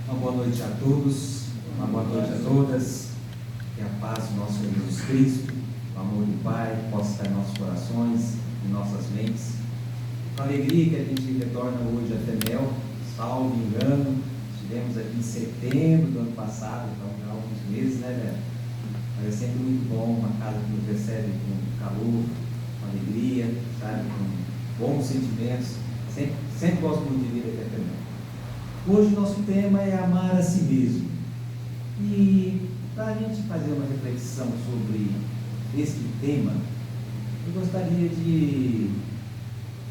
Uma boa noite a todos, uma boa noite a todas. Que a paz do nosso Senhor Jesus Cristo, o amor do Pai, possa estar em nossos corações, em nossas mentes. Com alegria que a gente retorna hoje a FEMEL, salvo engano. Estivemos aqui em setembro do ano passado, então há alguns meses, né, velho? Mas é sempre muito bom, uma casa que nos recebe com calor, com alegria, sabe, com bons sentimentos. Sempre gosto muito de vir aqui a FEMEL. Hoje o nosso tema é amar a si mesmo. E para a gente fazer uma reflexão sobre este tema, eu gostaria de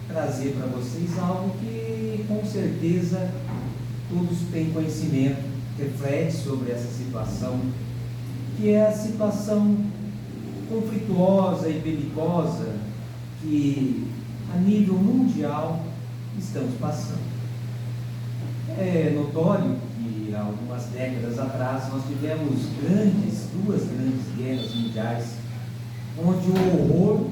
trazer para vocês algo que com certeza todos têm conhecimento, reflete sobre essa situação, que é a situação conflituosa e belicosa que a nível mundial estamos passando. É notório que há algumas décadas atrás nós tivemos duas grandes guerras mundiais, onde o horror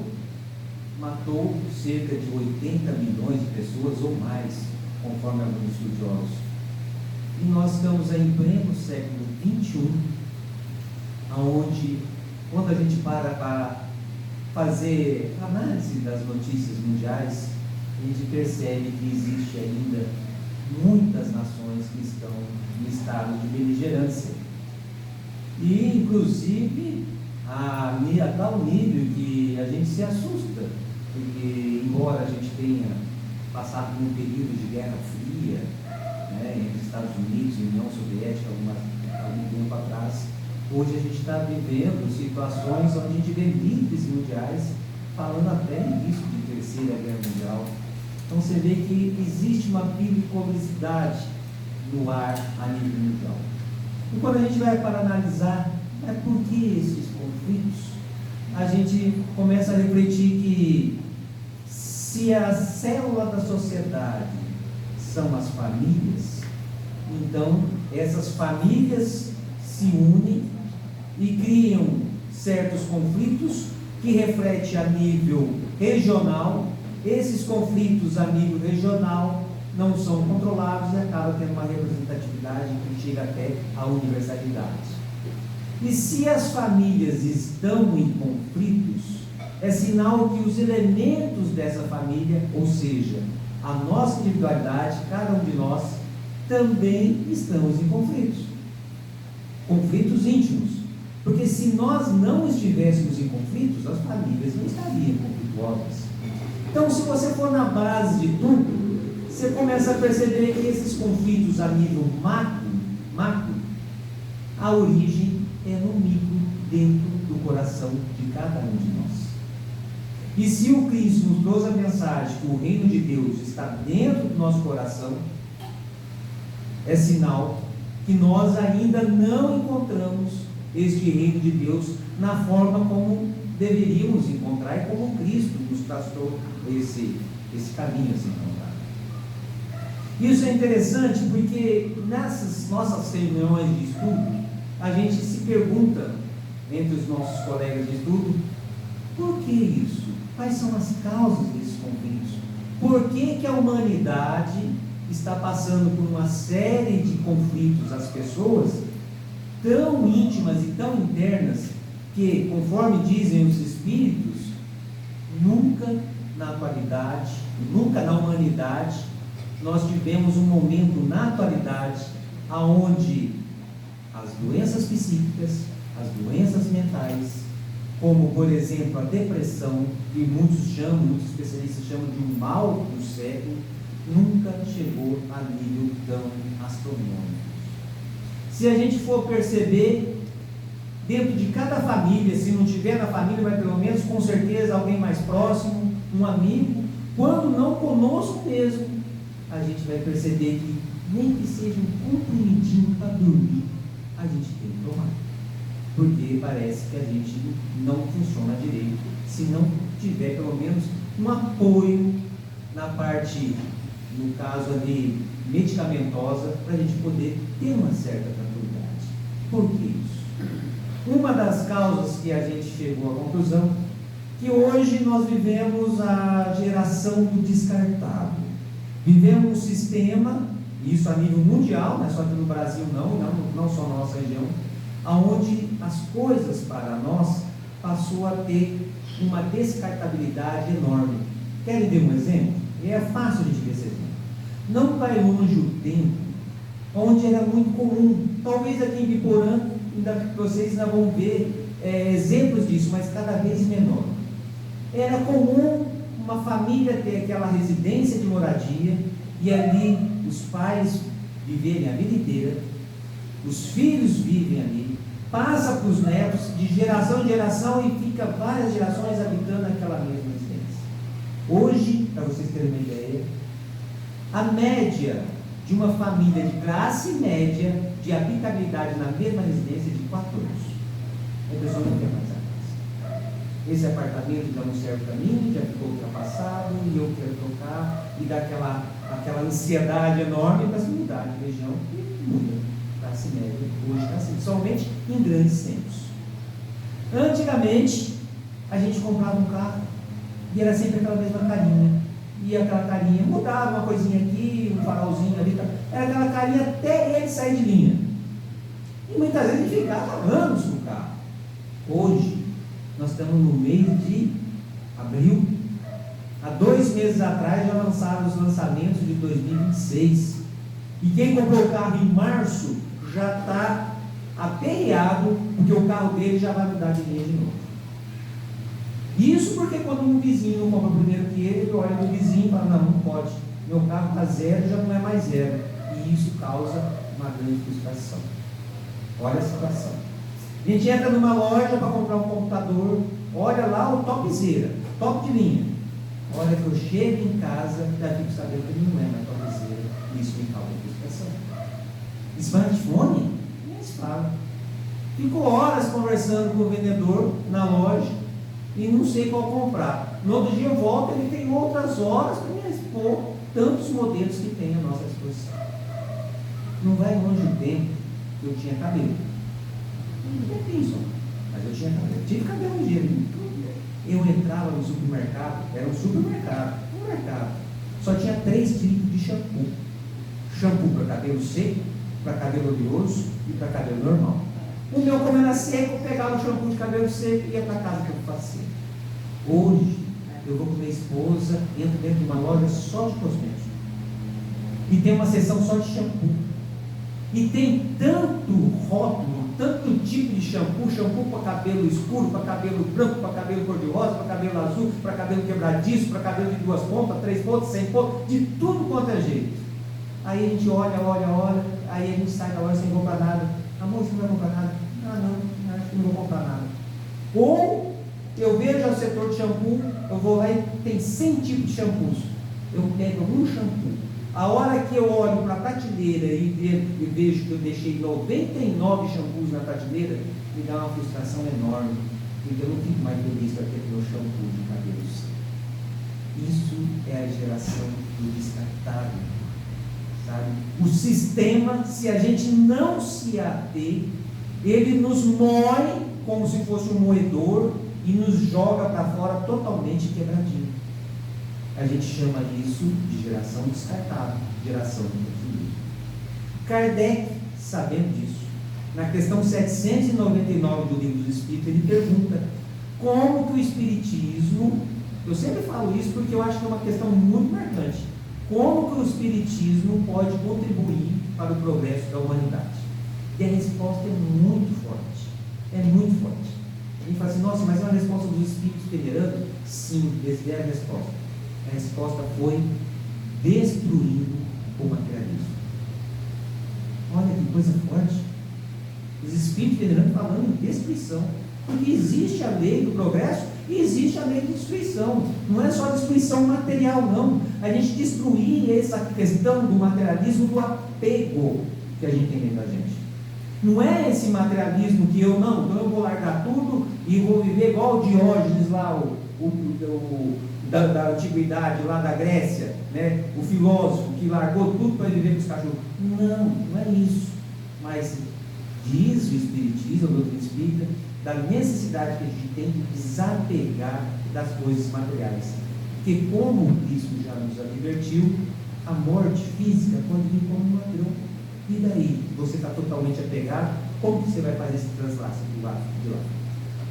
matou cerca de 80 milhões de pessoas ou mais, conforme alguns estudiosos. E nós estamos aí em pleno século XXI, onde, quando a gente para fazer análise das notícias mundiais, a gente percebe que existe ainda muitas nações que estão em estado de beligerância. E, inclusive, a tal nível que a gente se assusta, porque, embora a gente tenha passado por um período de Guerra Fria, né, entre Estados Unidos e União Soviética, algum tempo atrás, hoje a gente está vivendo situações onde a gente vê líderes mundiais falando até nisso de Terceira Guerra Mundial. Então você vê que existe uma belicosidade no ar a nível mundial. E quando a gente vai para analisar por que esses conflitos, a gente começa a refletir que se a célula da sociedade são as famílias, então essas famílias se unem e criam certos conflitos que refletem a nível regional. Esses conflitos a nível regional não são controlados e acaba tendo uma representatividade que chega até a universalidade. E se as famílias estão em conflitos, é sinal que os elementos dessa família, ou seja, a nossa individualidade, cada um de nós, também estamos em conflitos. Conflitos íntimos. Porque se nós não estivéssemos em conflitos, as famílias não estariam conflituosas. Então, se você for na base de tudo, você começa a perceber que esses conflitos a nível macro, a origem é no micro, dentro do coração de cada um de nós. E se o Cristo nos trouxe a mensagem que o reino de Deus está dentro do nosso coração, é sinal que nós ainda não encontramos este reino de Deus na forma como deveríamos encontrar e como Cristo nos traçou esse caminho a se encontrar. Isso é interessante porque nessas nossas reuniões de estudo, a gente se pergunta entre os nossos colegas de estudo, por que isso? Quais são as causas desses conflitos? Por que a humanidade está passando por uma série de conflitos, as pessoas tão íntimas e tão internas, que, conforme dizem os espíritos, nunca na atualidade, nunca na humanidade, nós tivemos um momento na atualidade onde as doenças psíquicas, as doenças mentais, como por exemplo a depressão, que muitos especialistas chamam de um mal do século, nunca chegou a nível tão astronômico. Se a gente for perceber, dentro de cada família, se não tiver na família, vai pelo menos com certeza alguém mais próximo, um amigo, quando não conosco mesmo, a gente vai perceber que nem que seja um comprimidinho para dormir, a gente tem que tomar, porque parece que a gente não funciona direito se não tiver pelo menos um apoio na parte, no caso ali, medicamentosa, para a gente poder ter uma certa tranquilidade. Por que isso? Uma das causas que a gente chegou à conclusão, que hoje nós vivemos a geração do descartável. Vivemos um sistema, isso a nível mundial, não é só aqui no Brasil não só na nossa região, onde as coisas para nós passou a ter uma descartabilidade enorme. Querem ver um exemplo? É fácil de ver esse exemplo. Não vai longe o tempo onde era muito comum, talvez aqui em Biporã, vocês ainda vão ver exemplos disso, mas cada vez menor. Era comum uma família ter aquela residência de moradia e ali os pais viverem a vida inteira, os filhos vivem ali, passa para os netos de geração em geração e fica várias gerações habitando aquela mesma residência. Hoje, para vocês terem uma ideia, a média de uma família de classe média de habitabilidade na mesma residência é de 4 anos. A pessoa não quer mais a casa. Esse apartamento já não serve para mim, já ficou ultrapassado e eu quero trocar, e dá aquela ansiedade enorme para se mudar de região e muda. Classe média hoje está assim, somente em grandes centros. Antigamente, a gente comprava um carro e era sempre aquela mesma carinha. E aquela carinha mudava uma coisinha aqui, um farolzinho ali, era aquela carinha até ele sair de linha. E muitas vezes a gente ficava anos com o carro. Hoje, nós estamos no mês de abril. Há 2 meses atrás já lançaram os lançamentos de 2026. E quem comprou o carro em março já está aperreado, porque o carro dele já vai mudar de linha de novo. Isso porque quando um vizinho compra primeiro que ele olha no vizinho e fala, não pode, meu carro está 0, já não é mais 0. E isso causa uma grande frustração. Olha a situação. A gente entra numa loja para comprar um computador, olha lá o topzera, top de linha. Olha que eu chego em casa, já fico sabendo que ele não é mais topzera. Isso me causa frustração. Smartphone? Nem se fala. Fico horas conversando com o vendedor na loja e não sei qual comprar. No outro dia eu volto, ele tem outras horas para me expor tantos modelos que tem à nossa disposição. Não vai longe o tempo que eu tinha cabelo. Não tem isso, mas eu tinha cabelo. Eu tive cabelo um dia. Eu entrava no supermercado, era um supermercado, um mercado. Só tinha 3 tipos de shampoo. Shampoo para cabelo seco, para cabelo oleoso e para cabelo normal. O meu, como era seco, eu pegava o shampoo de cabelo seco e ia para casa que eu fazia. Hoje, eu vou com minha esposa, entro dentro de uma loja só de cosméticos. E tem uma seção só de shampoo. E tem tanto rótulo, tanto tipo de shampoo para cabelo escuro, para cabelo branco, para cabelo cor-de-rosa, para cabelo azul, para cabelo quebradiço, para cabelo de 2 pontas, 3 pontas, 100 pontas, de tudo quanto é jeito. Aí a gente olha, aí a gente sai da loja sem comprar nada. Amor, você não vai comprar nada? Não, acho que não vou comprar nada. Ou eu vejo o setor de shampoo, eu vou lá e tem 100 tipos de shampoos. Eu pego um shampoo. A hora que eu olho para a prateleira e vejo que eu deixei 99 shampoos na prateleira, me dá uma frustração enorme. Porque eu não fico mais feliz para ter meu shampoo de cabelo seco. Isso é a geração do descartável. Sabe? O sistema, se a gente não se ater, ele nos moe como se fosse um moedor e nos joga para fora totalmente quebradinho. A gente chama isso de geração descartável, geração do consumismo. Kardec, sabendo disso, na questão 799 do Livro dos Espíritos, ele pergunta como que o Espiritismo, eu sempre falo isso porque eu acho que é uma questão muito marcante, como que o Espiritismo pode contribuir para o progresso da humanidade? E a resposta é muito forte. É muito forte. A gente fala assim, nossa, mas é uma resposta dos Espíritos federando? Sim, eles deram a resposta. A resposta foi destruindo o materialismo. Olha que coisa forte. Os Espíritos federando falando em destruição. Porque existe a lei do progresso e existe a lei de destruição. Não é só destruição material, não. A gente destruir essa questão do materialismo, do apego que a gente tem dentro da gente. Não é esse materialismo que então eu vou largar tudo e vou viver igual o Diógenes lá, da antiguidade, lá da Grécia, né? O filósofo que largou tudo para viver com os cachorros. Não é isso. Mas diz o Espiritismo, a doutrina espírita, da necessidade que a gente tem de desapegar das coisas materiais. Porque como o Cristo já nos advertiu, a morte física pode vir como uma você está totalmente apegado, como que você vai fazer esse translaço de lá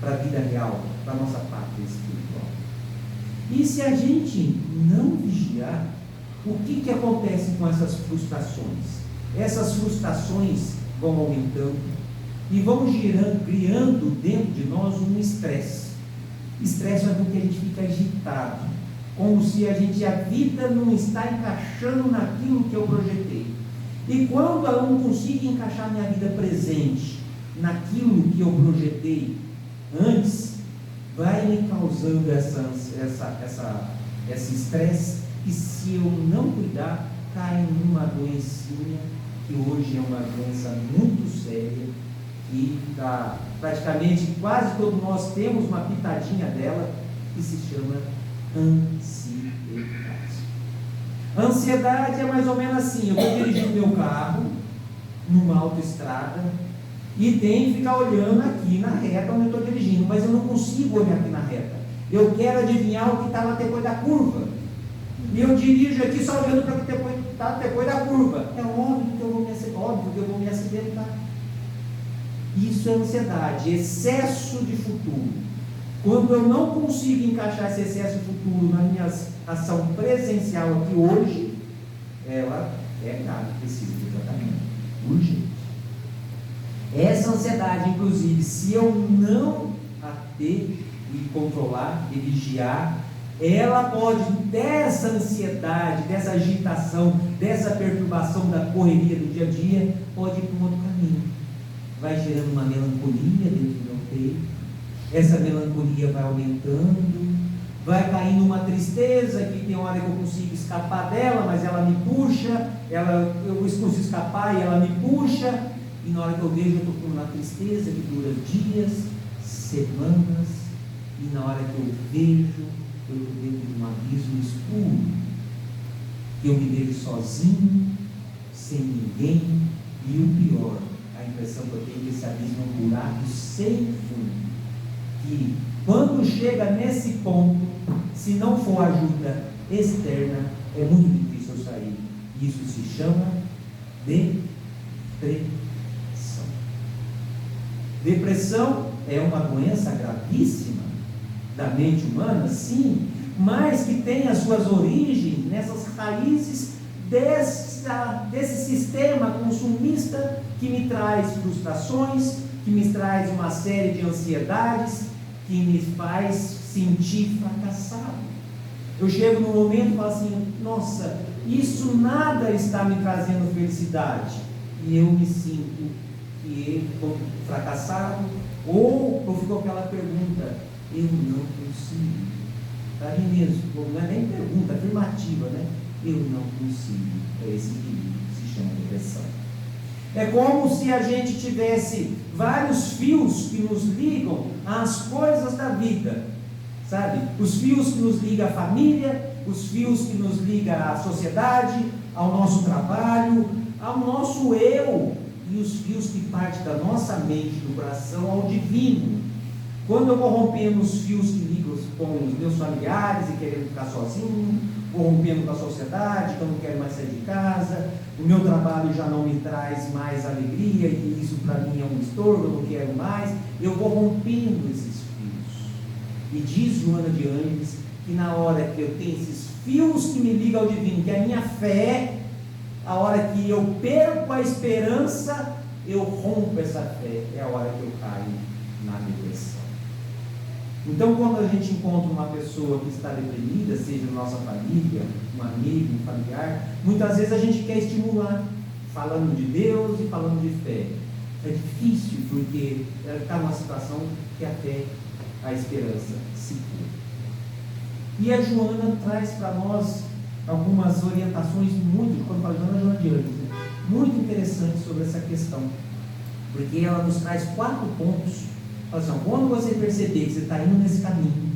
para a vida real, para a nossa pátria espiritual? E se a gente não vigiar, o que acontece com essas frustrações? Essas frustrações vão aumentando e vão criando dentro de nós um estresse. Estresse é porque a gente fica agitado, como se a vida não está encaixando naquilo que eu projetei. E quando eu não consigo encaixar minha vida presente naquilo que eu projetei antes, vai me causando esse estresse, e se eu não cuidar, cai numa doencinha, que hoje é uma doença muito séria, que praticamente quase todos nós temos uma pitadinha dela, que se chama ansiedade. A ansiedade é mais ou menos assim: eu estou dirigindo meu carro numa autoestrada e tenho que ficar olhando aqui na reta onde eu estou dirigindo, mas eu não consigo olhar aqui na reta. Eu quero adivinhar o que está lá depois da curva, e eu dirijo aqui só olhando para o que está depois da curva. É óbvio que eu vou me acidentar. Isso é ansiedade, excesso de futuro. Quando eu não consigo encaixar esse excesso de futuro na minha ação presencial aqui hoje, ela é grave, precisa de tratamento urgente. Essa ansiedade, inclusive, se eu não a ter e controlar e vigiar, ela pode, dessa ansiedade, dessa agitação, dessa perturbação da correria do dia a dia, pode ir para um outro caminho. Vai gerando uma melancolia dentro do meu peito, essa melancolia vai aumentando, vai caindo uma tristeza, que tem hora que eu consigo escapar dela, mas ela me puxa, eu consigo escapar e ela me puxa, e na hora que eu vejo, eu estou com uma tristeza que dura dias, semanas, e na hora que eu vejo, eu estou dentro de um abismo escuro, que eu me vejo sozinho, sem ninguém, e o pior, a impressão que eu tenho que esse abismo é um buraco sem fundo, que quando chega nesse ponto, se não for ajuda externa, é muito difícil eu sair. Isso se chama depressão. Depressão é uma doença gravíssima da mente humana, sim, mas que tem as suas origens nessas raízes desse sistema consumista que me traz frustrações, que me traz uma série de ansiedades, que me faz sentir fracassado. Eu chego num momento e falo assim: nossa, isso nada está me trazendo felicidade, e eu me sinto que estou fracassado, ou eu fico com aquela pergunta: eu não consigo. Para mim mesmo, não é nem pergunta, é afirmativa, né? Eu não consigo. É esse que se chama depressão. É como se a gente tivesse vários fios que nos ligam às coisas da vida, sabe? Os fios que nos ligam à família, os fios que nos ligam à sociedade, ao nosso trabalho, ao nosso eu, e os fios que partem da nossa mente, do coração, ao divino. Quando eu vou rompendo os fios que ligam com os meus familiares e querendo ficar sozinho, vou rompendo com a sociedade, que eu não quero mais sair de casa, o meu trabalho já não me traz mais alegria, e isso para mim é um estorvo, eu não quero mais, eu vou rompendo esses fios. E diz Joana de Ângeles que na hora que eu tenho esses fios que me ligam ao divino, que é a minha fé, a hora que eu perco a esperança, eu rompo essa fé, é a hora que eu caio na depressão. Então, quando a gente encontra uma pessoa que está deprimida, seja na nossa família, um amigo, um familiar, muitas vezes a gente quer estimular, falando de Deus e falando de fé. É difícil, porque ela está numa situação que até a esperança se cura. E a Joana traz para nós algumas orientações quando fala Joana de Ângeles, muito interessantes sobre essa questão, porque ela nos traz 4 pontos. Assim, quando você perceber que você está indo nesse caminho,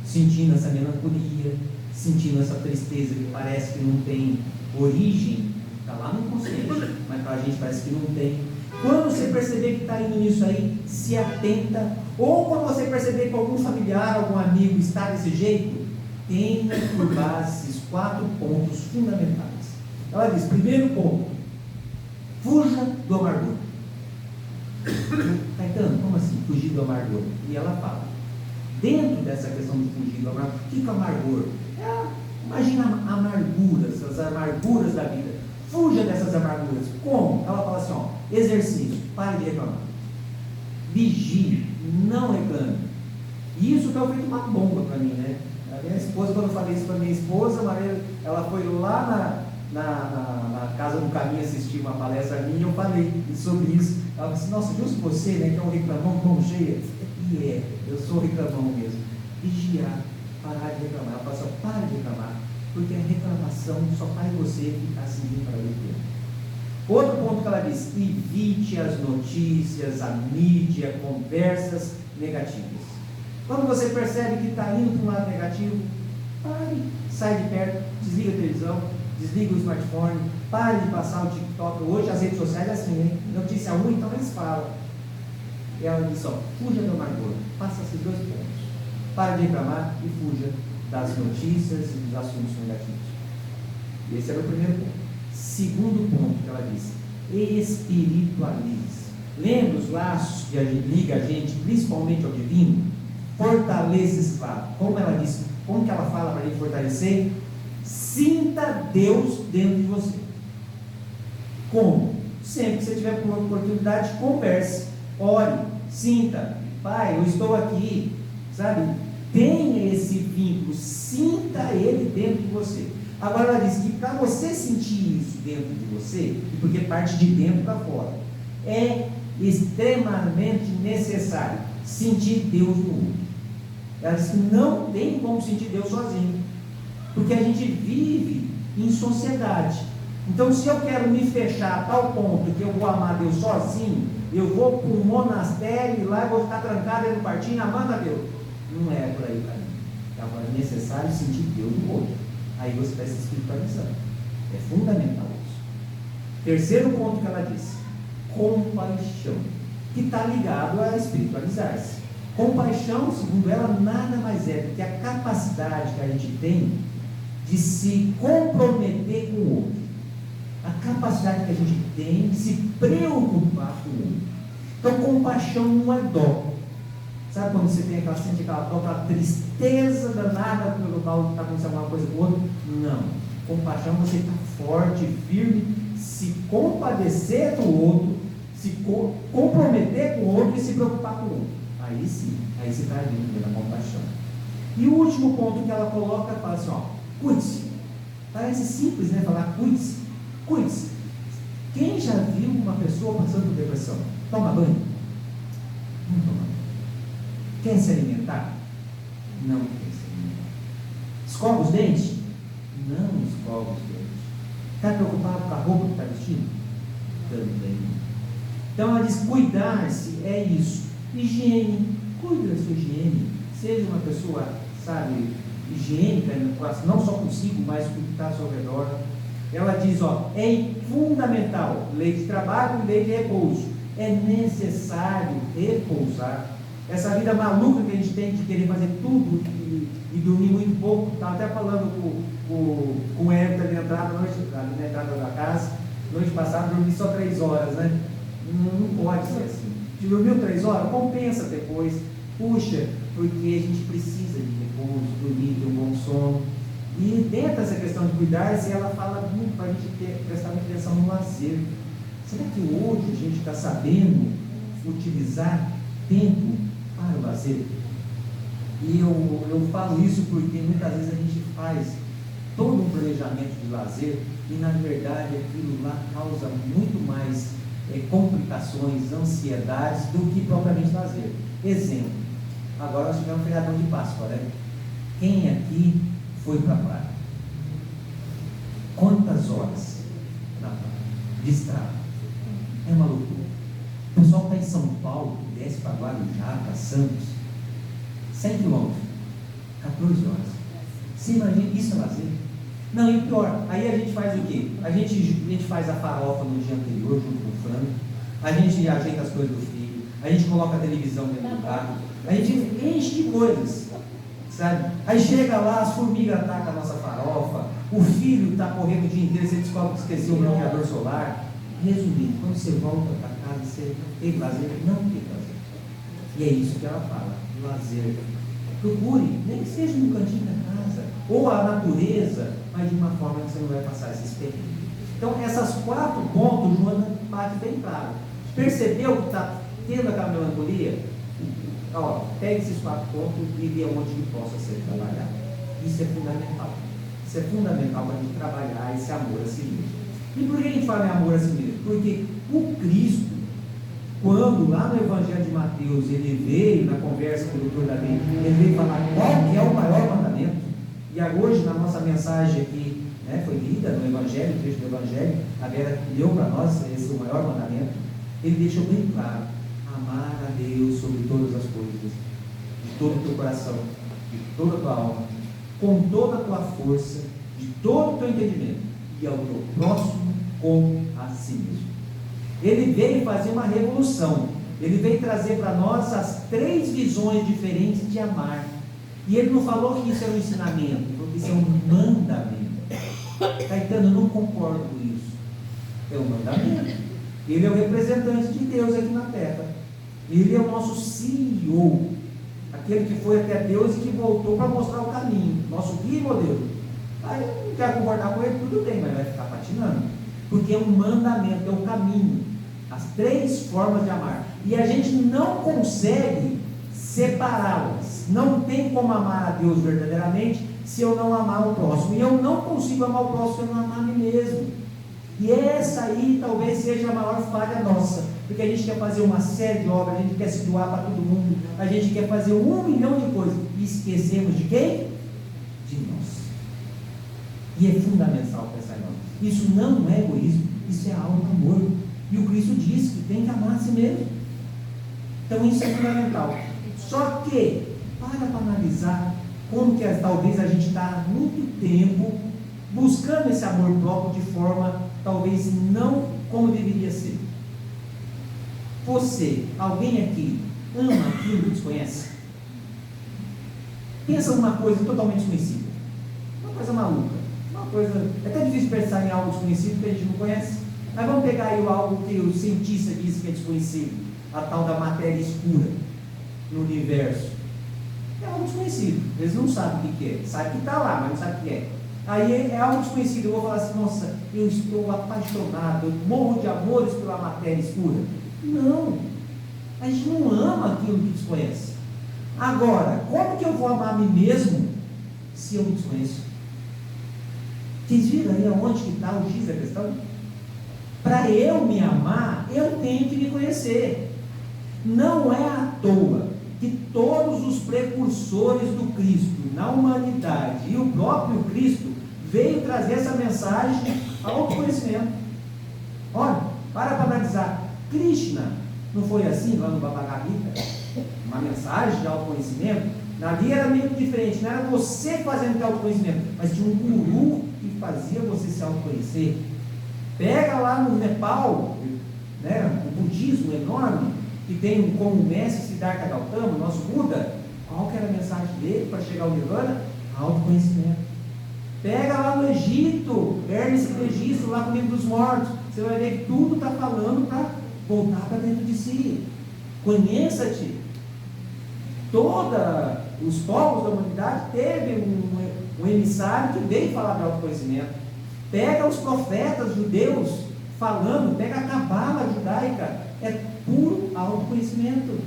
sentindo essa melancolia, sentindo essa tristeza que parece que não tem origem, está lá no inconsciente, mas para a gente parece que não tem. Quando você perceber que está indo nisso aí, se atenta. Ou quando você perceber que algum familiar, algum amigo está desse jeito, tenha por base esses 4 pontos fundamentais. Ela diz: primeiro ponto, Fuja do amargor. Caetano, como assim, fugir do amargor? E ela fala, dentro dessa questão de fugir do amargor, o que é amargor? Imagina amarguras, as amarguras da vida. Fuja dessas amarguras. Como? Ela fala assim, exercício, pare de reclamar. Vigie, não reclame. E isso foi feito uma bomba para mim, né? A minha esposa, quando eu falei isso para minha esposa, Maria, ela foi lá na Casa do Caminho assistir uma palestra minha, e eu falei sobre isso. Ela disse, nossa, justo você, né, que é um reclamão com cheia. E eu sou reclamão mesmo. Vigiar, parar de reclamar. Ela fala assim, para de reclamar, porque a reclamação só faz você ficar seguindo para o tempo. Outro ponto que ela diz, evite as notícias, a mídia, conversas negativas. Quando você percebe que está indo para um lado negativo, pare, sai de perto, desliga a televisão, desliga o smartphone, pare de passar o TikTok. Hoje as redes sociais é assim, hein? Notícia ruim, então eles falam. E ela diz, fuja do amargor, faça esses dois pontos. Pare de reclamar e fuja das notícias e dos assuntos negativos. E esse era o primeiro ponto. Segundo ponto que ela diz, espiritualize. Lembra os laços que liga a gente, principalmente ao divino? Fortaleça esse lado. Como ela diz, como que ela fala para a gente fortalecer? Sinta Deus dentro de você. Como? Sempre que você tiver oportunidade, converse, ore, sinta, Pai, eu estou aqui, sabe? Tenha esse vínculo, sinta ele dentro de você. Agora ela diz que para você sentir isso dentro de você, porque parte de dentro para fora, é extremamente necessário sentir Deus no outro. Ela diz que não tem como sentir Deus sozinho, porque a gente vive em sociedade. Então, se eu quero me fechar a tal ponto que eu vou amar Deus sozinho, eu vou para um monastério e lá eu vou ficar trancado dentro do quartinho amando a Deus. Não é por aí para mim. Agora é necessário sentir Deus no outro. Aí você vai se espiritualizando. É fundamental isso. Terceiro ponto que ela diz, compaixão, que está ligado a espiritualizar-se. Compaixão, segundo ela, nada mais é do que a capacidade que a gente tem de se comprometer com o outro. A capacidade que a gente tem de se preocupar com o outro. Então, compaixão não é dó. Sabe quando você tem sente aquela dó, aquela tristeza danada pelo tal que está acontecendo alguma coisa com o outro? Não. Compaixão, você está forte, firme, se compadecer do outro, se comprometer com o outro e se preocupar com o outro. Aí sim, aí você está vindo da compaixão. E o último ponto que ela coloca, fala assim, cuide-se. Parece simples, né? Falar cuide-se. Cuide-se. Quem já viu uma pessoa passando por depressão? Toma banho? Não toma banho. Quer se alimentar? Não quer se alimentar. Escova os dentes? Não escova os dentes. Está preocupado com a roupa que está vestindo? Também. Então ela diz, cuidar-se é isso. Higiene, cuide da sua higiene. Seja uma pessoa, sabe, higiênica, não só consigo, mas com o que está ao seu redor. Ela diz, é fundamental, lei de trabalho e lei de repouso. É necessário repousar. Essa vida maluca que a gente tem de querer fazer tudo e dormir muito pouco. Estava até falando com o Everton ali na entrada da casa. Noite passada dormi só 3 horas, né? Não pode ser assim. Se dormiu 3 horas, compensa depois. Puxa, porque a gente precisa de repouso, dormir, ter um bom sono. E dentro dessa questão de cuidar-se, ela fala muito para a gente prestar muita atenção no lazer. Será que hoje a gente está sabendo utilizar tempo para o lazer? E eu falo isso porque muitas vezes a gente faz todo um planejamento de lazer e na verdade aquilo lá causa muito mais complicações, ansiedades do que propriamente lazer. Exemplo, agora nós tivemos um feriadão de Páscoa, né? Quem aqui foi para a praia? Quantas horas na praia? De estrada? É uma loucura. O pessoal que está em São Paulo, desce para Guarujá, para Santos, 100 km, 14 horas. Você imagina, isso é lazer? Não, e pior, aí a gente faz o quê? A gente faz a farofa no dia anterior, junto com o frango, a gente ajeita as coisas do filho, a gente coloca a televisão dentro do carro, a gente enche de coisas, sabe? Aí chega lá, as formigas atacam a nossa farofa, o filho está correndo o dia inteiro, você descobre que esqueceu o bloqueador solar. Resumindo, quando você volta para casa, você tem lazer? Não tem lazer. E é isso que ela fala, lazer. Procure, nem que seja no cantinho da casa, ou a natureza, mas de uma forma que você não vai passar esse experiência. Então, essas 4 pontos, Joana bate bem claro. Percebeu que está tendo aquela melancolia? Ó, pegue esses 4 pontos e vê onde que possa ser trabalhado. Isso é fundamental. Isso é fundamental para a gente trabalhar esse amor a si mesmo. E por que a gente fala em amor a si mesmo? Porque o Cristo, quando lá no Evangelho de Mateus, ele veio na conversa com o doutor Davi, ele veio falar qual que é o maior mandamento. E hoje, na nossa mensagem aqui, foi lida no Evangelho, o trecho do Evangelho, a Vera leu para nós, esse é o maior mandamento. Ele deixou bem claro: amar a Deus sobre todas as coisas, de todo o teu coração, de toda a tua alma, com toda a tua força, de todo o teu entendimento, e ao teu próximo como a si mesmo. Ele veio fazer uma revolução. Ele veio trazer para nós as 3 visões diferentes de amar. E ele não falou que isso é um ensinamento, porque isso é um mandamento. Caetano, eu não concordo com isso. É um mandamento. Ele é o representante de Deus aqui na terra. Ele é o nosso CEO, aquele que foi até Deus e que voltou para mostrar o caminho, nosso guia e modelo. Aí eu não quero concordar com ele, tudo bem, mas vai ficar patinando, porque é um mandamento, é um caminho, as 3 formas de amar, e a gente não consegue separá-las. Não tem como amar a Deus verdadeiramente se eu não amar o próximo, e eu não consigo amar o próximo se eu não amar a mim mesmo. E essa aí talvez seja a maior falha nossa, porque a gente quer fazer uma série de obras, a gente quer se doar para todo mundo, a gente quer fazer 1 milhão de coisas, e esquecemos de quem? De nós. E é fundamental pensar em nós. Isso não é egoísmo, isso é auto-amor. E o Cristo diz que tem que amar a si mesmo. Então isso é fundamental. Só que, para analisar como que talvez a gente está há muito tempo buscando esse amor próprio de forma talvez não como deveria ser. Você, alguém aqui, ama aquilo que desconhece? Pensa numa coisa totalmente desconhecida, uma coisa maluca, uma coisa, é até difícil pensar em algo desconhecido que a gente não conhece. Mas vamos pegar aí algo que o cientista diz que é desconhecido, a tal da matéria escura no universo. É algo desconhecido, eles não sabem o que é, sabem que está lá, mas não sabem o que é. Aí é algo desconhecido, eu vou falar assim: nossa, eu estou apaixonado, eu morro de amores pela matéria escura. Não, a gente não ama aquilo que desconhece. Agora, como que eu vou amar a mim mesmo se eu me desconheço? Vocês viram aí aonde que está o X da questão? Para eu me amar, eu tenho que me conhecer. Não é à toa que todos os precursores do Cristo na humanidade e o próprio Cristo veio trazer essa mensagem ao autoconhecimento. Olha, para analisar, Krishna não foi assim lá no Bhagavad Gita? Uma mensagem de autoconhecimento. Ali era meio diferente, não era você fazendo o autoconhecimento, mas tinha um guru que fazia você se autoconhecer. Pega lá no Nepal, o budismo enorme, que tem como mestre Siddhartha Gautama, nosso Buda. Qual que era a mensagem dele para chegar ao Nirvana? Autoconhecimento. Pega lá no Egito, Hermes Trismegisto, lá com o livro dos mortos, você vai ver que tudo está falando para voltar para dentro de si. Conheça-te. Todos os povos da humanidade teve um emissário que veio falar de autoconhecimento. Pega os profetas judeus falando, pega a cabala judaica, é puro autoconhecimento.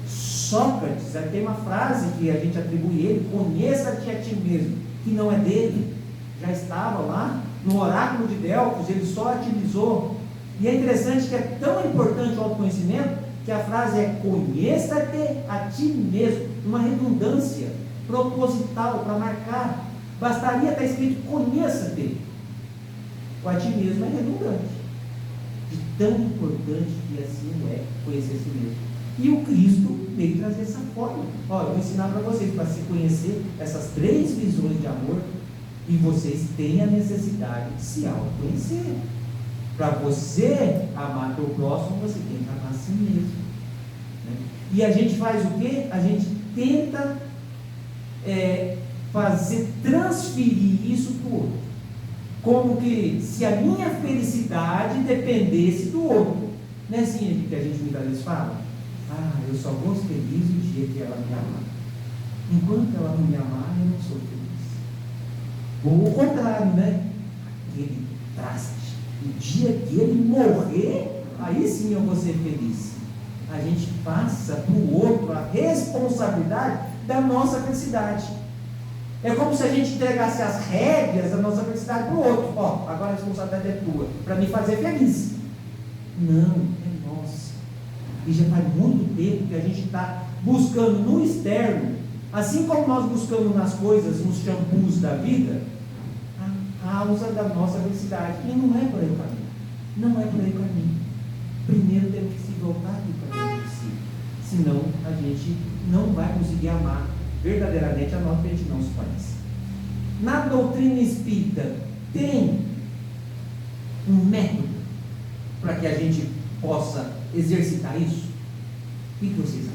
Sócrates, tem uma frase que a gente atribui a ele: conheça-te a ti mesmo, que não é dele, já estava lá no oráculo de Delfos, ele só utilizou. E é interessante que é tão importante o autoconhecimento que a frase é: conheça-te a ti mesmo, uma redundância proposital para marcar. Bastaria estar escrito conheça-te. O a ti mesmo é redundante, de tão importante que assim é conhecer si mesmo. E o Cristo veio trazer essa forma. Olha, eu vou ensinar para vocês para se conhecer essas 3 visões de amor, e vocês têm a necessidade de se autoconhecer. Para você amar teu próximo, você tem que amar a si mesmo, né? E a gente faz o quê? A gente tenta transferir isso para o outro. como que se a minha felicidade dependesse do outro. Não é assim que a gente muitas vezes fala? Ah, eu só vou ser feliz o dia que ela me amar. Enquanto ela não me amar, eu não sou feliz. Ou o contrário, né? Aquele traste. O dia que ele morrer, aí sim eu vou ser feliz. A gente passa para o outro a responsabilidade da nossa felicidade. É como se a gente entregasse as rédeas da nossa felicidade para o outro. Ó, agora a responsabilidade é tua, para me fazer feliz. Não, é nossa. E já faz muito tempo que a gente está buscando no externo, assim como nós buscamos nas coisas, nos shampoos da vida, a causa da nossa felicidade. E não é por aí o caminho. Não é por aí o caminho. Primeiro temos que se voltar para o caminho de si. Senão a gente não vai conseguir amar verdadeiramente a nós, porque a gente não se conhece. Na doutrina espírita tem um método para que a gente possa exercitar isso? O que vocês acham?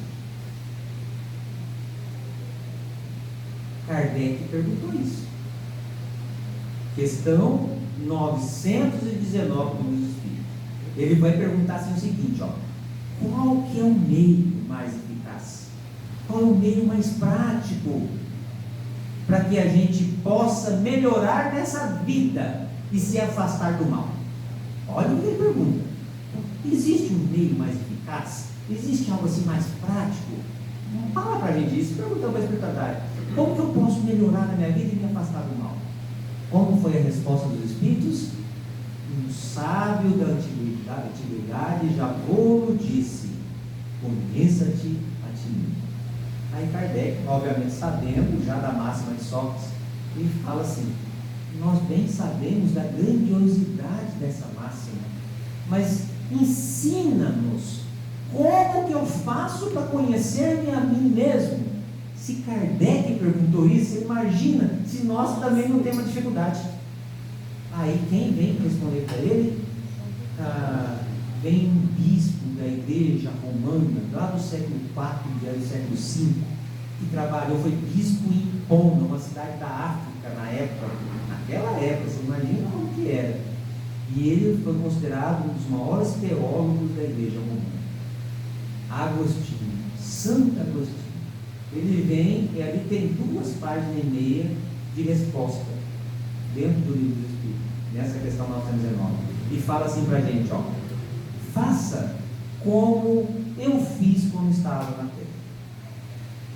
Kardec perguntou isso. Questão 919 do Livro Espírito. Ele vai perguntar assim o seguinte, ó: qual que é o meio mais eficaz? Qual é o meio mais prático para que a gente possa melhorar nessa vida e se afastar do mal? Olha o que ele pergunta. Existe um meio mais eficaz? Existe algo assim mais prático? Fala para a gente isso, perguntando para a espiritualidade. Como que eu posso melhorar na minha vida e me afastar do mal? Como foi a resposta dos espíritos? Um sábio da antiguidade já vou disse: conheça-te a ti mesmo. Aí Kardec, obviamente sabendo já da máxima de Sócrates, ele fala assim: nós bem sabemos da grandiosidade dessa máxima, mas ensina-nos como que eu faço para conhecer-me a mim mesmo. Se Kardec perguntou isso, imagina se nós também não temos dificuldade. Aí quem vem responder para ele? Vem um bispo da igreja romana, lá do século IV e do século V, que trabalhou, foi bispo em Hipona, uma cidade da África na época, naquela época, você imagina como que era. E ele foi considerado um dos maiores teólogos da igreja romana. Agostinho, Santo Agostinho. Ele vem, e ali tem 2 páginas e meia de resposta, dentro do Livro do Espírito, nessa questão 919. E fala assim para a gente, ó: faça como eu fiz quando estava na terra.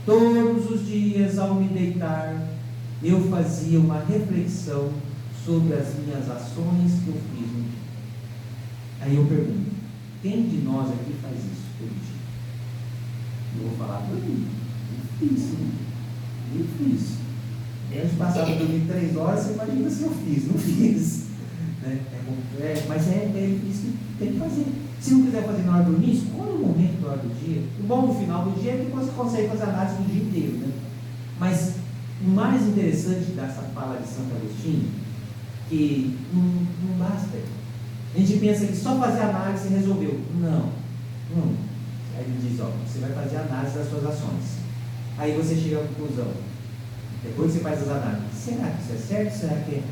Todos os dias, ao me deitar, eu fazia uma reflexão sobre as minhas ações que eu fiz no dia. Aí eu pergunto: quem de nós aqui faz isso todo dia? Eu vou falar por mim. Eu fiz. Antes passava a dormir 3 horas, você imagina se eu fiz. Não fiz. Né? Mas é isso que tem que fazer. Se não quiser fazer na hora do dormir, escolha o momento da hora do dia. O bom no final do dia é que você consegue fazer análise do dia inteiro. Né? Mas o mais interessante dessa fala de Santo Agostinho, que não basta. A gente pensa que só fazer análise resolveu. Não. Aí ele diz: ó, você vai fazer análise das suas ações. Aí você chega à conclusão, depois você faz as análises: será que isso é certo? Será que é?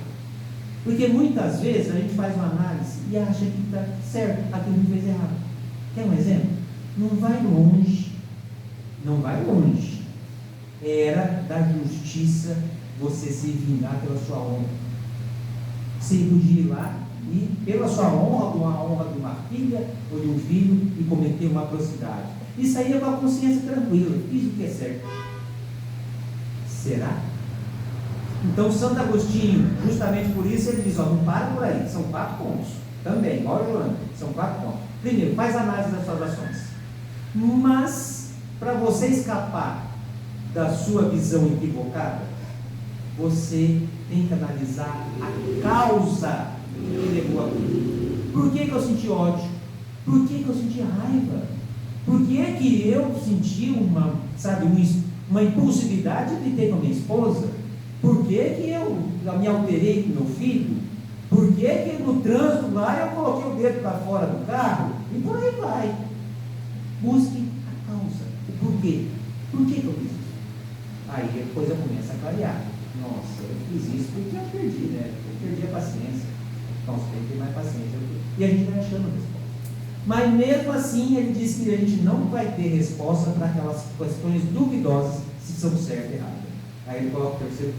Porque muitas vezes a gente faz uma análise e acha que está certo, aquilo que fez errado. Quer um exemplo? Não vai longe. Era da justiça você se vingar pela sua honra. Você podia ir lá e, pela sua honra, ou a honra de uma filha ou de um filho, e cometer uma atrocidade. Isso aí é com a consciência tranquila, fiz o que é certo. Será? Então Santo Agostinho, justamente por isso, ele diz: ó, não para por aí, são 4 pontos. Também, igual o Joana, são 4 pontos. Primeiro, faz análise das suas ações. Mas, para você escapar da sua visão equivocada, você tem que analisar a causa que levou a tudo. Por que eu senti ódio? Por que eu senti raiva? Por que eu senti uma impulsividade de ter com a minha esposa? Por que eu me alterei com meu filho? Por que no trânsito lá eu coloquei o dedo para fora do carro? E por aí vai. Busque a causa. O porquê. Por que eu fiz isso? Aí a coisa começa a clarear. Nossa, eu fiz isso porque eu perdi, né? Eu perdi a paciência. Então você tem que ter mais paciência. E a gente vai achando resposta. Mas mesmo assim, ele diz que a gente não vai ter resposta para aquelas questões duvidosas se são certas ou erradas. Aí ele coloca o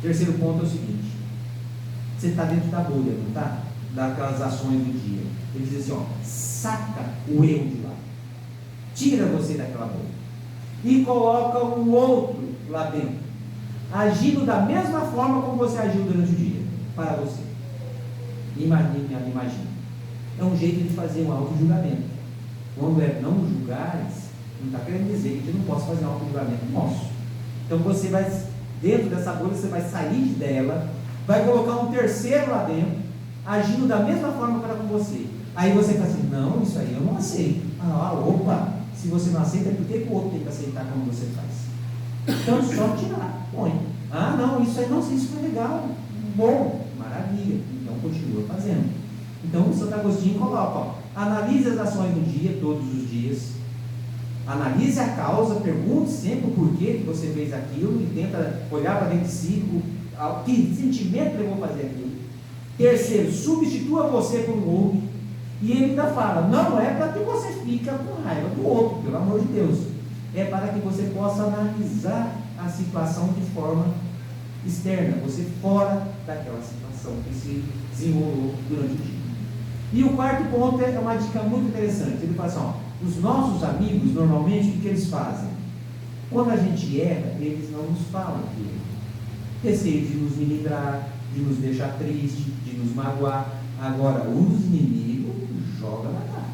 terceiro ponto é o seguinte: você está dentro da bolha, não está? Daquelas ações do dia. Ele diz assim, ó, saca o eu de lá. Tira você daquela bolha. E coloca um outro lá dentro. Agindo da mesma forma como você agiu durante o dia. Para você. Imagina. É um jeito de fazer um auto-julgamento. Quando é não julgares, não está querendo dizer que a gente não possa fazer um auto-julgamento nosso. Então você vai, dentro dessa bolha, você vai sair dela, vai colocar um terceiro lá dentro, agindo da mesma forma para com você. Aí você fala assim, não, isso aí eu não aceito. Opa, se você não aceita, por que o outro tem que aceitar como você faz? Então só tirar, põe. Não, isso aí não sei, isso foi legal, bom, maravilha, então continua fazendo. Então o Santo Agostinho coloca, analise as ações do dia, todos os dias, analise a causa, pergunte sempre o porquê que você fez aquilo e tenta olhar para dentro de si, que sentimento levou a fazer aquilo. Terceiro, substitua você por um outro. E ele ainda fala, não é para que você fique com raiva do outro, pelo amor de Deus. É para que você possa analisar a situação de forma externa, você fora daquela situação que se desenrolou durante o dia. E o quarto ponto é uma dica muito interessante. Ele fala assim, os nossos amigos, normalmente, o que eles fazem? Quando a gente erra, eles não nos falam aquilo. Receio de nos minimizar, de nos deixar triste, de nos magoar. Agora, os inimigos jogam na cara.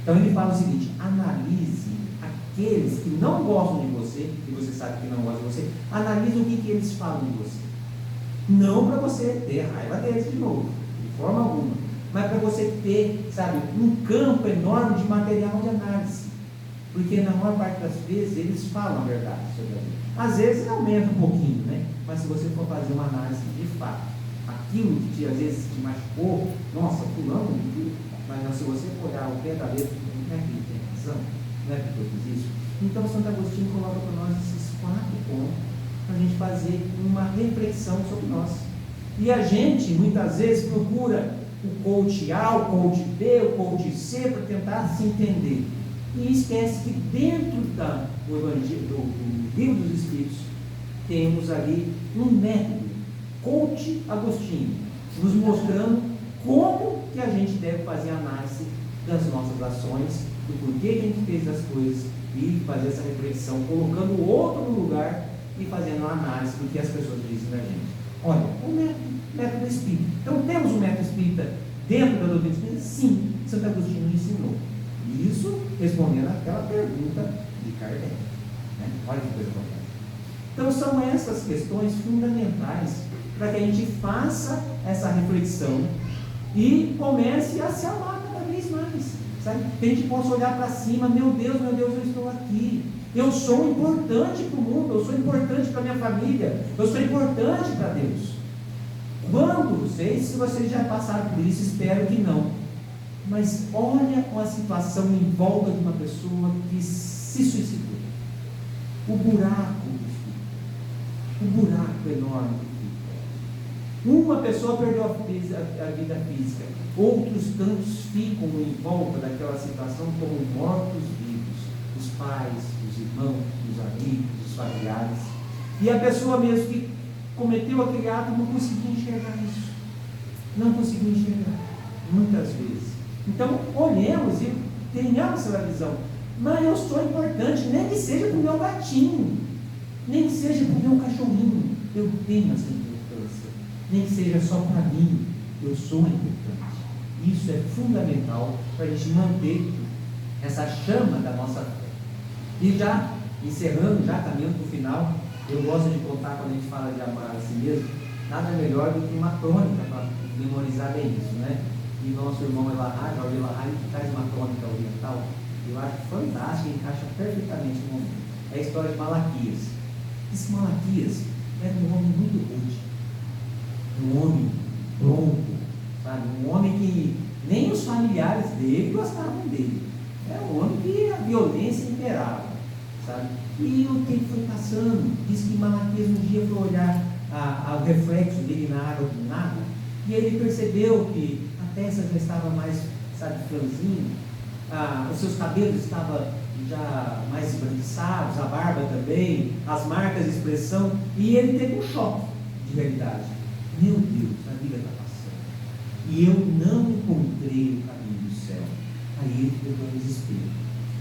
Então ele fala o seguinte, analise aqueles que não gostam de você, e você sabe que não gostam de você, analise o que eles falam de você. Não para você ter raiva deles de novo, de forma alguma, mas para você ter, sabe, um campo enorme de material de análise. Porque na maior parte das vezes eles falam a verdade sobre a vida. Às vezes aumenta um pouquinho, né? Mas se você for fazer uma análise de fato, aquilo que às vezes te machucou, nossa, fulano, mas não, se você for olhar o pé da letra, não é que ele tem razão, não é que eu fiz isso. Então Santo Agostinho coloca para nós esses 4 pontos, para a gente fazer uma reflexão sobre nós. E a gente muitas vezes procura o coach A, o coach B, o coach C, para tentar se entender. E esquece que dentro do Evangelho, do Livro dos Espíritos, temos ali um método, coach Agostinho, nos mostrando como que a gente deve fazer a análise das nossas ações, do porquê que a gente fez as coisas, e fazer essa reflexão, colocando o outro no lugar e fazendo uma análise do que as pessoas dizem da gente. Olha, o método espírita. Então temos um método espírita dentro da doutrina espírita? Sim, Santo Agostinho ensinou. Isso respondendo àquela pergunta de Kardec. Né? Olha que coisa completa. Então são essas questões fundamentais para que a gente faça essa reflexão e comece a se amar cada vez mais. Sabe? Que a gente possa olhar para cima, meu Deus, eu estou aqui. Eu sou importante para o mundo, eu sou importante para a minha família, eu sou importante para Deus. Quando vocês, se vocês já passaram por isso, espero que não. Mas olha uma situação em volta de uma pessoa que se suicidou. O buraco enorme que fica. Uma pessoa perdeu a vida física, outros tantos ficam em volta daquela situação como mortos-vivos. Os pais, os irmãos, os amigos, os familiares. E a pessoa mesmo que cometeu aquele ato não conseguiu enxergar isso. Não conseguiu enxergar. Muitas vezes. Então, olhemos e tenhamos essa visão. Mas eu sou importante, nem que seja para o meu gatinho, nem que seja para o meu cachorrinho. Eu tenho essa importância. Nem que seja só para mim. Eu sou importante. Isso é fundamental para a gente manter essa chama da nossa fé. E já encerrando, já caminhando para o final, eu gosto de contar quando a gente fala de amar a si mesmo, nada melhor do que uma crônica para memorizar bem isso, né? E nosso irmão Elahai, Jorge Elahai, traz uma crônica oriental, eu acho fantástica, encaixa perfeitamente no momento. É a história de Malaquias. Esse Malaquias era um homem muito rude, um homem bronco, sabe? Um homem que nem os familiares dele gostavam dele. Era um homem que a violência imperava, sabe? E o tempo foi passando. Diz que Malaquias um dia foi olhar o reflexo dele na água do nada, e ele percebeu que a testa já estava mais, franzina, os seus cabelos estavam já mais esbranquiçados, a barba também, as marcas de expressão, e ele teve um choque de realidade. Meu Deus, a vida está passando, e eu não encontrei o caminho do céu. Aí ele ficou em desespero.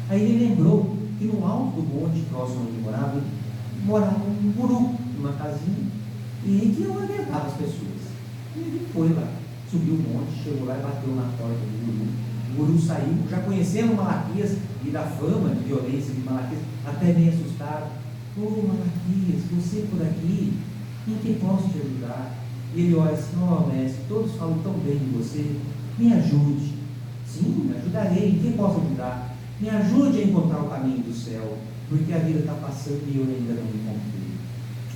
Aí ele lembrou que no alto do monte próximo onde morava um guru, numa casinha, e que não alimentava as pessoas. E ele foi lá, subiu o monte, chegou lá e bateu na porta do guru. O guru saiu, já conhecendo Malaquias e da fama de violência de Malaquias, até meio assustado. Ô Malaquias, você por aqui, em que posso te ajudar? E ele olha assim: ó mestre, todos falam tão bem de você, me ajude. Sim, me ajudarei, em que posso ajudar? Me ajude a encontrar o caminho do céu, porque a vida está passando e eu ainda não me encontrei.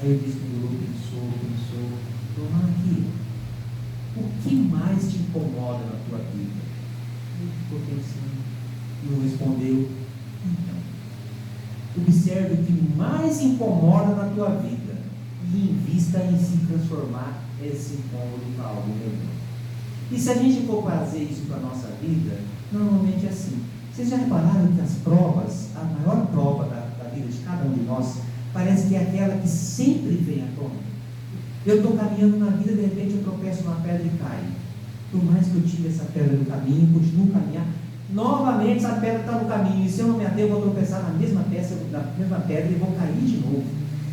Aí eu disse que o guru pensou, Malaquias, o que mais te incomoda na tua vida? Ele ficou pensando e não respondeu. Então, observe o que mais incomoda na tua vida e invista em se transformar esse incômodo para algo melhor. E se a gente for fazer isso para a nossa vida, normalmente é assim. Vocês já repararam que as provas, a maior prova da vida de cada um de nós, parece que é aquela que sempre vem à tona? Eu estou caminhando na vida, de repente eu tropeço numa pedra e caio. Por mais que eu tire essa pedra do caminho, continuo a caminhar, novamente essa pedra está no caminho, e se eu não me ater, eu vou tropeçar na mesma pedra e vou cair de novo.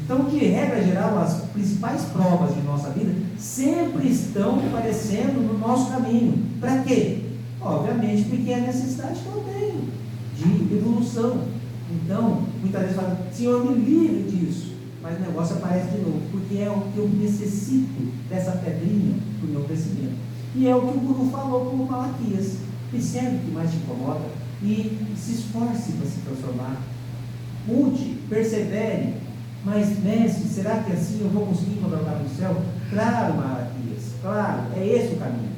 Então, de regra geral, as principais provas de nossa vida sempre estão aparecendo no nosso caminho. Para quê? Obviamente, porque é a necessidade que eu tenho de evolução. Então, muitas vezes falam: Senhor, me livre disso. Mas o negócio aparece de novo, porque é o que eu necessito dessa pedrinha para o meu crescimento. E é o que o guru falou para o Malaquias: percebe o que mais te incomoda e se esforce para se transformar. Mude, persevere. Mas, mestre, será que assim eu vou conseguir encontrar o caminho do céu? Claro, Malaquias, claro, é esse o caminho.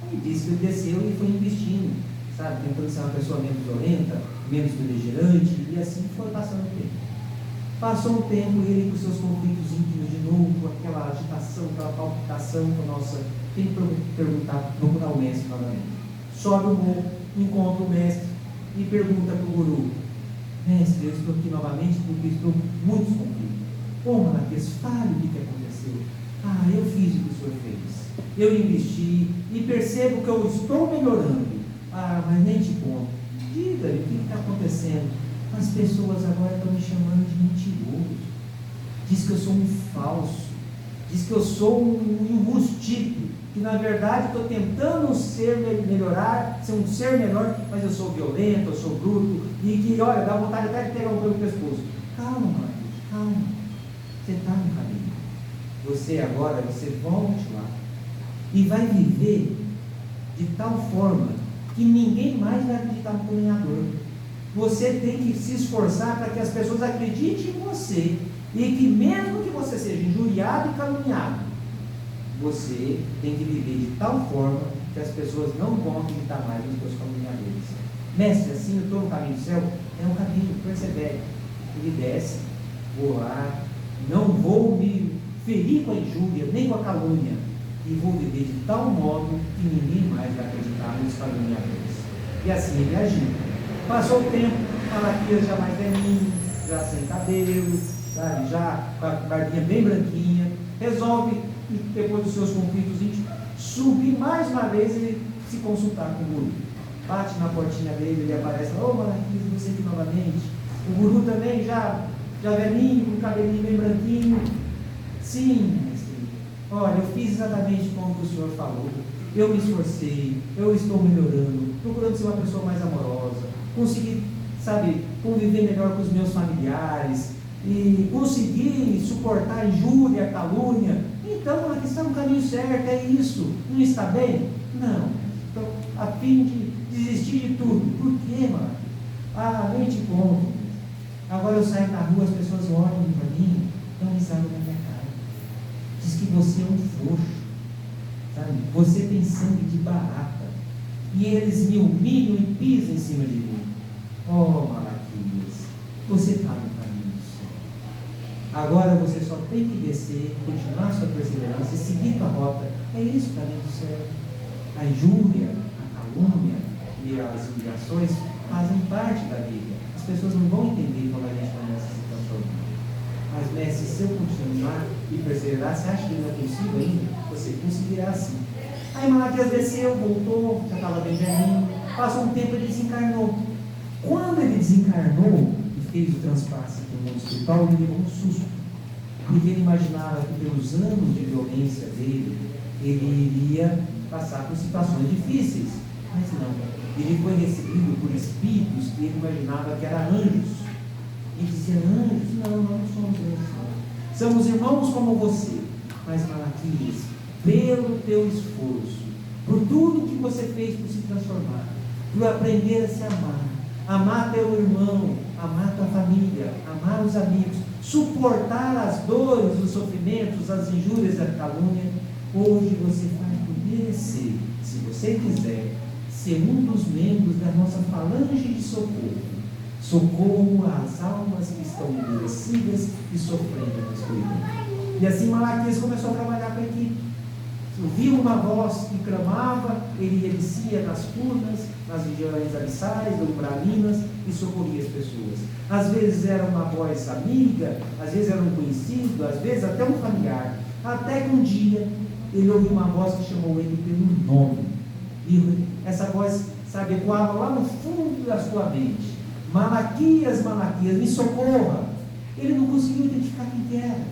Aí disse que ele desceu e foi investindo, tentando ser uma pessoa menos violenta, menos beligerante, e assim foi passando o tempo. Passou um tempo e ele com seus conflitos íntimos de novo, aquela agitação, aquela palpitação, nossa, tem que procurar o mestre novamente. Sobe o morro, encontra o mestre e pergunta para o guru: mestre, eu estou aqui novamente porque estou muito conflito. Ô Malaquias, fale o que aconteceu. Eu fiz o que o senhor fez. Eu investi e percebo que eu estou melhorando. Mas nem te conto. Diga-lhe o que está acontecendo. As pessoas agora estão me chamando de mentiroso. Diz que eu sou um falso. Diz que eu sou um enrustido. Que na verdade estou tentando melhorar, ser um ser melhor, mas eu sou violento, eu sou bruto, e que, olha, dá vontade até de pegar um pelo pescoço. Calma, Marcos, calma. Você está no caminho. Você agora, você volte lá e vai viver de tal forma que ninguém mais vai acreditar no caminhador. Você tem que se esforçar para que as pessoas acreditem em você, e que mesmo que você seja injuriado e caluniado, você tem que viver de tal forma que as pessoas não vão acreditar mais nos seus caluniadores. Mestre, assim eu estou no caminho do céu? É um caminho, persevere. Ele desce, vou lá, não vou me ferir com a injúria, nem com a calúnia, e vou viver de tal modo que ninguém mais vai acreditar nos caluniadores. E assim ele agiu. Passou o tempo, Malaquias já mais velhinho, já sem cabelo, já com a barbinha bem branquinha, resolve, depois dos seus conflitos íntimos, subir mais uma vez e se consultar com o guru. Bate na portinha dele, ele aparece: ô Malaquias, você aqui novamente. O guru também já velhinho, com o cabelinho bem branquinho. Sim, mestre, olha, eu fiz exatamente como o senhor falou. Eu me esforcei, eu estou melhorando, procurando ser uma pessoa mais amorosa, conseguir, conviver melhor com os meus familiares, e conseguir suportar a injúria, a calúnia. Então, aqui está no caminho certo, é isso. Não está bem? Não. Então, a fim de desistir de tudo. Por quê, mano? Nem te conto. Agora eu saio na rua, as pessoas olham para mim, dão risada na minha cara. Diz que você é um frouxo, Você tem sangue de barata. E eles me humilham e pisam em cima de mim. Oh, Malaquias, você está no caminho do céu. Agora você só tem que descer, continuar sua perseverança e seguir tua rota. É isso que está dentro do céu. A injúria, a calúnia e as humilhações fazem parte da vida. As pessoas não vão entender quando a gente começa a se transformar. Mas, mestre, se eu continuar e perseverar, você acha que não é possível ainda? Você conseguirá sim. Aí Malaquias desceu, voltou, já estava bem velhinho. Passou um tempo e ele desencarnou. Quando ele desencarnou e fez o transpasse para o mundo espiritual, ele levou um susto. Porque ele imaginava que pelos anos de violência dele, ele iria passar por situações difíceis. Mas não. Ele foi recebido por espíritos que ele imaginava que eram anjos. E dizia: anjos? Não, nós não somos anjos. Somos irmãos como você. Mas Malaquias, pelo teu esforço, por tudo que você fez por se transformar, por aprender a se amar teu irmão, amar tua família, amar os amigos, suportar as dores, os sofrimentos, as injúrias e a calúnia, hoje você vai poder merecer, se você quiser, ser um dos membros da nossa falange de socorro. Socorro às almas que estão endurecidas e sofrendo na escuridão. E assim Malaquias começou a trabalhar com a equipe. Ouvia uma voz que clamava, ele descia nas turnas, nas regiões abissais, umbralinas, e socorria as pessoas. Às vezes era uma voz amiga, às vezes era um conhecido, às vezes até um familiar. Até que um dia ele ouviu uma voz que chamou ele pelo nome. E essa voz, sabe, ecoava lá no fundo da sua mente: Malaquias, Malaquias, me socorra. Ele não conseguiu identificar quem que era,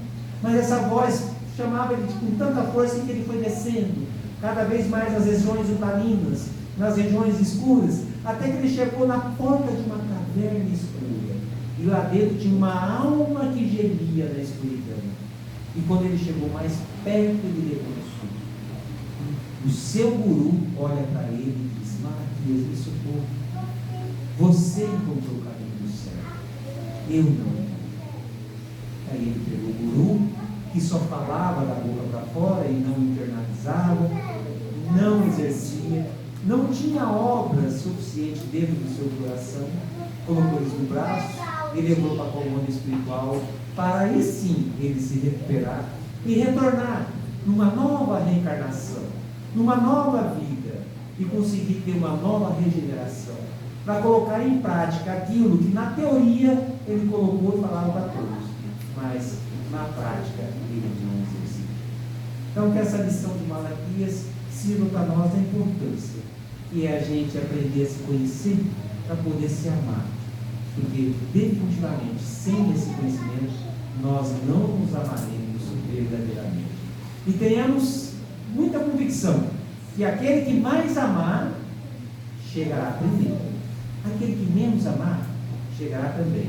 mas essa voz chamava ele com tanta força que ele foi descendo cada vez mais nas regiões utalinas, nas regiões escuras, até que ele chegou na porta de uma caverna escura, e lá dentro tinha uma alma que gemia na escuridão. E quando ele chegou mais perto, ele reconheceu. O seu guru olha para ele e diz: Malaquias, me socorro. Você encontrou o caminho do céu, eu não. Aí ele pegou o guru, que só falava da boca para fora e não internalizava, não exercia, não tinha obra suficiente dentro do seu coração, colocou eles no braço e levou para a coluna espiritual, para aí sim ele se recuperar e retornar numa nova reencarnação, numa nova vida, e conseguir ter uma nova regeneração, para colocar em prática aquilo que na teoria ele colocou e falava para todos, mas na prática ele não exercita. Então que essa lição de Malaquias sirva para nós a importância que é a gente aprender a se conhecer para poder se amar, porque definitivamente sem esse conhecimento nós não nos amaremos verdadeiramente. E tenhamos muita convicção que aquele que mais amar chegará primeiro, aquele que menos amar chegará também.